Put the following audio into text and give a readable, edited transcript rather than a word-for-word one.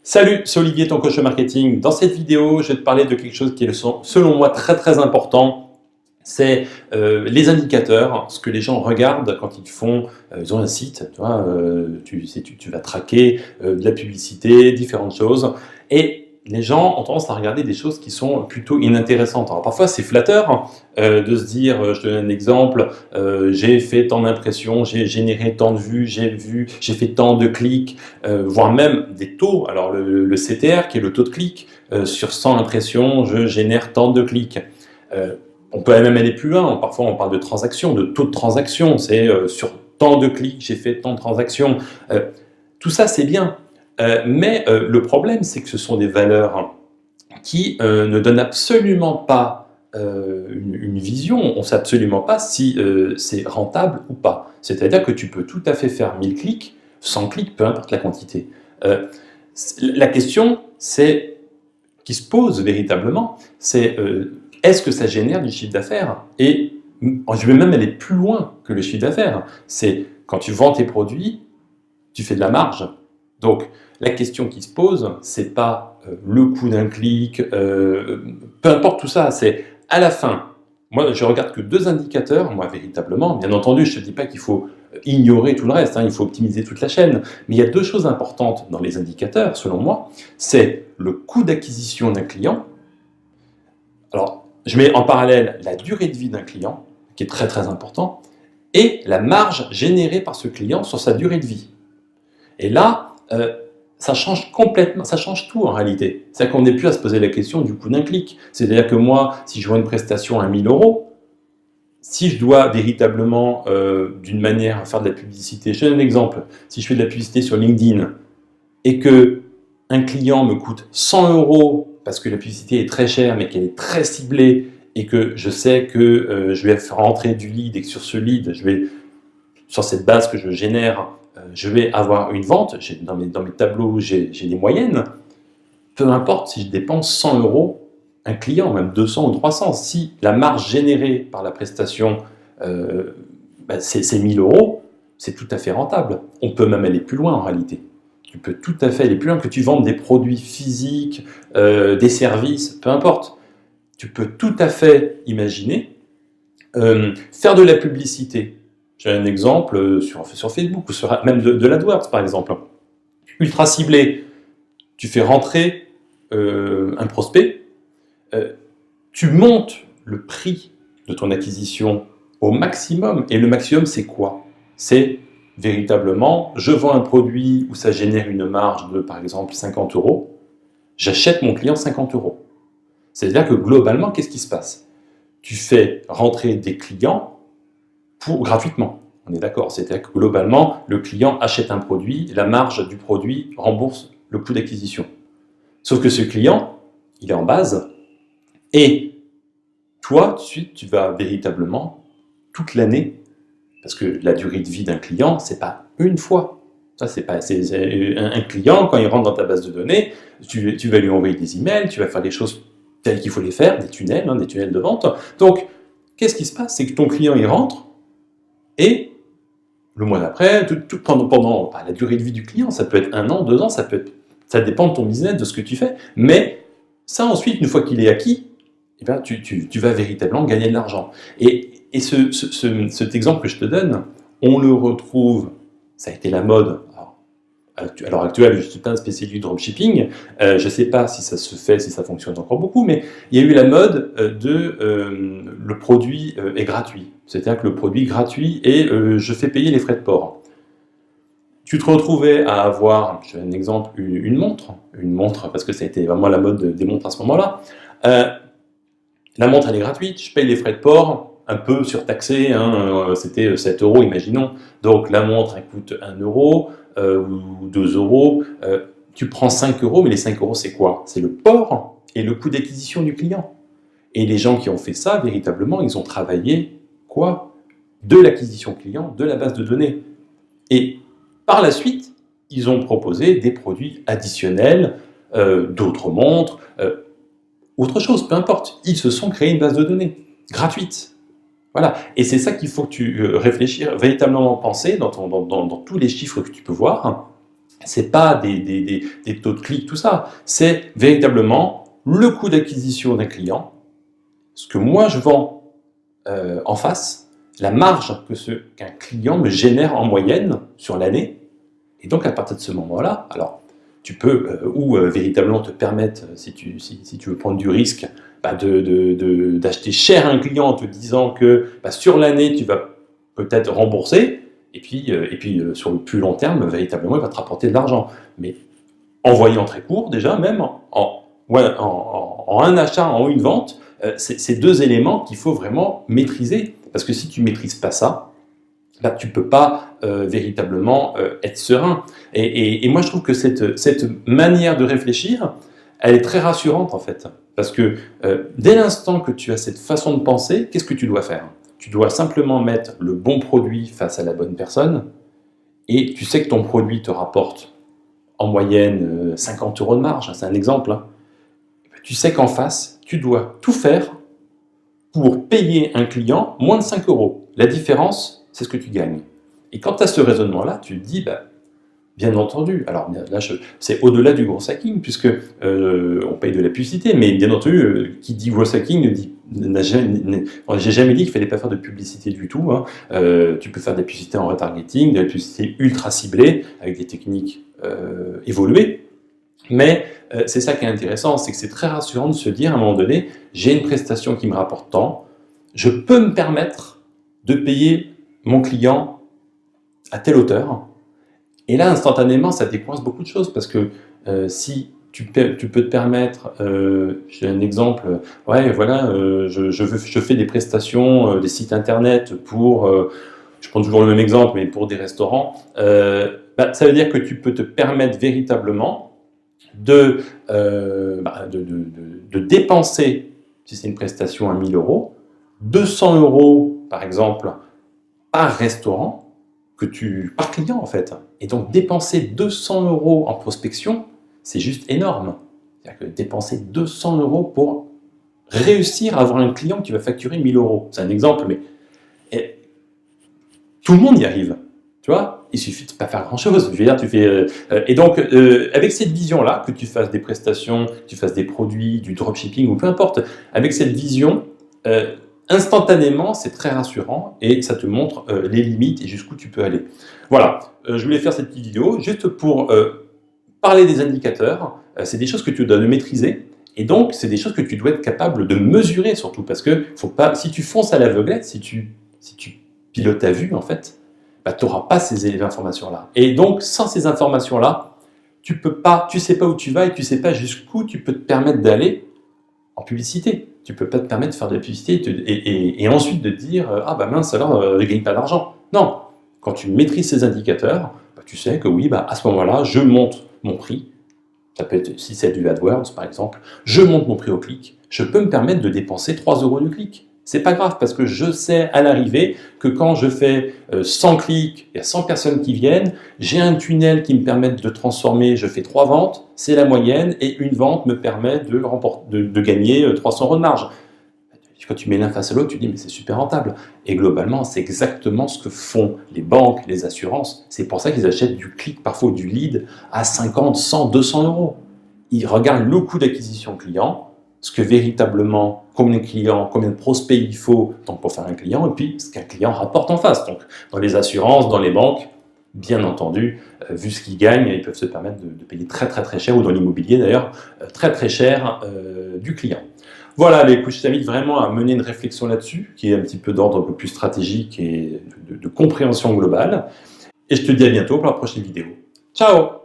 Salut, c'est Olivier, ton coach marketing. Dans cette vidéo, je vais te parler de quelque chose qui est selon moi très important. C'est les indicateurs, ce que les gens regardent quand ils ont un site, tu vois, tu vas traquer de la publicité, différentes choses. Et les gens ont tendance à regarder des choses qui sont plutôt inintéressantes. Alors parfois c'est flatteur de se dire, je te donne un exemple, j'ai fait tant d'impressions, j'ai généré tant de vues, j'ai fait tant de clics, voire même des taux. Alors le CTR qui est le taux de clic, sur 100 impressions, je génère tant de clics. On peut même aller plus loin, parfois on parle de transactions, de taux de transaction, c'est sur tant de clics, j'ai fait tant de transactions. Tout ça c'est bien, mais le problème c'est que ce sont des valeurs qui ne donnent absolument pas une vision, on ne sait absolument pas si c'est rentable ou pas. C'est-à-dire que tu peux tout à fait faire 1000 clics, 100 clics, peu importe la quantité. La question qui se pose véritablement, c'est est-ce que ça génère du chiffre d'affaires? Et je vais même aller plus loin que le chiffre d'affaires. C'est quand tu vends tes produits, tu fais de la marge. Donc la question qui se pose, c'est pas le coût d'un clic, peu importe tout ça, c'est à la fin. Moi, je regarde que deux indicateurs, moi véritablement. Bien entendu, je ne te dis pas qu'il faut ignorer tout le reste, hein, il faut optimiser toute la chaîne. Mais il y a deux choses importantes dans les indicateurs, selon moi. C'est le coût d'acquisition d'un client. Alors, je mets en parallèle la durée de vie d'un client, qui est très important, et la marge générée par ce client sur sa durée de vie. Et là, ça change complètement, ça change tout en réalité. C'est-à-dire qu'on n'est plus à se poser la question du coût d'un clic. C'est-à-dire que moi, si je vends une prestation à 1000 €, si je dois véritablement, d'une manière, faire de la publicité, je te donne un exemple, si je fais de la publicité sur LinkedIn et que un client me coûte 100 € parce que la publicité est très chère mais qu'elle est très ciblée et que je sais que je vais faire rentrer du lead et que sur ce lead, sur cette base que je génère, je vais avoir une vente, dans mes tableaux j'ai des moyennes, peu importe si je dépense 100 €, un client, même 200 ou 300, si la marge générée par la prestation, c'est 1000 €, c'est tout à fait rentable. On peut même aller plus loin en réalité. Tu peux tout à fait aller plus loin, que tu vendes des produits physiques, des services, peu importe. Tu peux tout à fait imaginer faire de la publicité. J'ai un exemple sur Facebook, ou même de l'AdWords par exemple. Ultra ciblé, tu fais rentrer un prospect, tu montes le prix de ton acquisition au maximum. Et le maximum, c'est quoi? C'est véritablement, je vends un produit où ça génère une marge de, par exemple, 50 €, j'achète mon client 50 €. C'est-à-dire que globalement, qu'est-ce qui se passe? Tu fais rentrer des clients gratuitement. On est d'accord, c'est-à-dire que globalement, le client achète un produit, la marge du produit rembourse le coût d'acquisition. Sauf que ce client, il est en base, et toi, tout de suite, tu vas véritablement, toute l'année, parce que la durée de vie d'un client, c'est pas une fois. Ça, c'est un client, quand il rentre dans ta base de données, tu vas lui envoyer des emails, tu vas faire des choses telles qu'il faut les faire, des tunnels de vente. Donc, qu'est-ce qui se passe? C'est que ton client, il rentre, et le mois d'après, pendant la durée de vie du client, ça peut être 1 an, 2 ans, ça dépend de ton business, de ce que tu fais. Mais ça, ensuite, une fois qu'il est acquis, eh bien, tu vas véritablement gagner de l'argent. Et cet exemple que je te donne, on le retrouve, ça a été la mode. À l'heure actuelle, je ne suis pas un spécialiste du dropshipping, je ne sais pas si ça se fait, si ça fonctionne encore beaucoup, mais il y a eu la mode le produit est gratuit. C'est-à-dire que le produit gratuit et je fais payer les frais de port. Tu te retrouvais à avoir, je donne un exemple, une montre, parce que ça a été vraiment la mode des montres à ce moment-là. La montre, elle est gratuite, je paye les frais de port, un peu surtaxé, hein, c'était 7 €, imaginons. Donc la montre, elle coûte 1 € ou 2 €. Tu prends 5 €, mais les 5 € c'est quoi? C'est le port et le coût d'acquisition du client. Et les gens qui ont fait ça, véritablement, ils ont travaillé quoi? De l'acquisition client, de la base de données. Et par la suite, ils ont proposé des produits additionnels, d'autres montres, autre chose, peu importe. Ils se sont créés une base de données gratuite. Voilà. Et c'est ça qu'il faut que tu réfléchir, véritablement penser dans tous les chiffres que tu peux voir. c'est pas des taux de clics, tout ça. C'est véritablement le coût d'acquisition d'un client, ce que moi je vends en face, la marge qu'un client me génère en moyenne sur l'année. Et donc à partir de ce moment-là, alors tu peux véritablement te permettre, si tu veux prendre du risque, d'acheter cher un client en te disant que sur l'année tu vas peut-être rembourser, et puis sur le plus long terme, véritablement, il va te rapporter de l'argent. Mais en voyant très court, déjà, même en un achat, en une vente, c'est deux éléments qu'il faut vraiment maîtriser. Parce que si tu ne maîtrises pas ça, tu ne peux pas véritablement être serein. Et moi, je trouve que cette manière de réfléchir, elle est très rassurante, en fait. Parce que dès l'instant que tu as cette façon de penser, qu'est-ce que tu dois faire? Tu dois simplement mettre le bon produit face à la bonne personne, et tu sais que ton produit te rapporte en moyenne 50 € de marge, c'est un exemple. Tu sais qu'en face, tu dois tout faire pour payer un client moins de 5 €. La différence, c'est ce que tu gagnes. Et quand tu as ce raisonnement-là, tu te dis, bien entendu, alors là, c'est au-delà du gros hacking, puisque on paye de la publicité, mais bien entendu, qui dit gros hacking j'ai jamais dit qu'il ne fallait pas faire de publicité du tout. Hein. Tu peux faire de la publicité en retargeting, de la publicité ultra ciblée, avec des techniques évoluées. Mais c'est ça qui est intéressant, c'est que c'est très rassurant de se dire à un moment donné, j'ai une prestation qui me rapporte tant, je peux me permettre de payer mon client à telle hauteur. Et là, instantanément, ça décoince beaucoup de choses, parce que si tu peux te permettre, j'ai un exemple, je fais des prestations, des sites internet pour, je prends toujours le même exemple, mais pour des restaurants, ça veut dire que tu peux te permettre véritablement de dépenser, si c'est une prestation à 1 000 €, 200 € par exemple par restaurant, par client en fait. Et donc dépenser 200 € en prospection, c'est juste énorme. C'est-à-dire que dépenser 200 € pour réussir à avoir un client qui va facturer 1 000 €. C'est un exemple, mais tout le monde y arrive. Tu vois, il suffit de ne pas faire grand-chose. Je veux dire, tu fais. Et donc, avec cette vision-là, que tu fasses des prestations, que tu fasses des produits, du dropshipping ou peu importe, avec cette vision, instantanément, c'est très rassurant et ça te montre les limites et jusqu'où tu peux aller. Voilà, je voulais faire cette petite vidéo juste pour parler des indicateurs. C'est des choses que tu dois maîtriser et donc c'est des choses que tu dois être capable de mesurer surtout, parce que faut pas, si tu fonces à l'aveuglette, si tu pilotes à vue en fait, tu n'auras pas ces informations-là. Et donc sans ces informations-là, tu sais pas où tu vas et tu sais pas jusqu'où tu peux te permettre d'aller en publicité. Tu ne peux pas te permettre de faire de la publicité et ensuite de dire « Ah mince, alors je ne gagne pas d'argent ». Non, quand tu maîtrises ces indicateurs, tu sais que oui, à ce moment-là, je monte mon prix. Ça peut être, si c'est du AdWords par exemple, je monte mon prix au clic. Je peux me permettre de dépenser 3 € du clic. C'est pas grave, parce que je sais à l'arrivée que quand je fais 100 clics, il y a 100 personnes qui viennent, j'ai un tunnel qui me permet de transformer, je fais 3 ventes, c'est la moyenne, et une vente me permet de gagner 300 € de marge. Quand tu mets l'un face à l'autre, tu dis mais c'est super rentable. Et globalement, c'est exactement ce que font les banques, les assurances. C'est pour ça qu'ils achètent du clic, parfois du lead, à 50, 100, 200 €. Ils regardent le coût d'acquisition client, ce que véritablement, combien de clients, combien de prospects il faut pour faire un client, et puis ce qu'un client rapporte en face. Donc, dans les assurances, dans les banques, bien entendu, vu ce qu'ils gagnent, ils peuvent se permettre de payer très très très cher, ou dans l'immobilier d'ailleurs, très très cher du client. Voilà, écoute, je t'invite vraiment à mener une réflexion là-dessus, qui est un petit peu d'ordre un peu plus stratégique et de compréhension globale. Et je te dis à bientôt pour la prochaine vidéo. Ciao!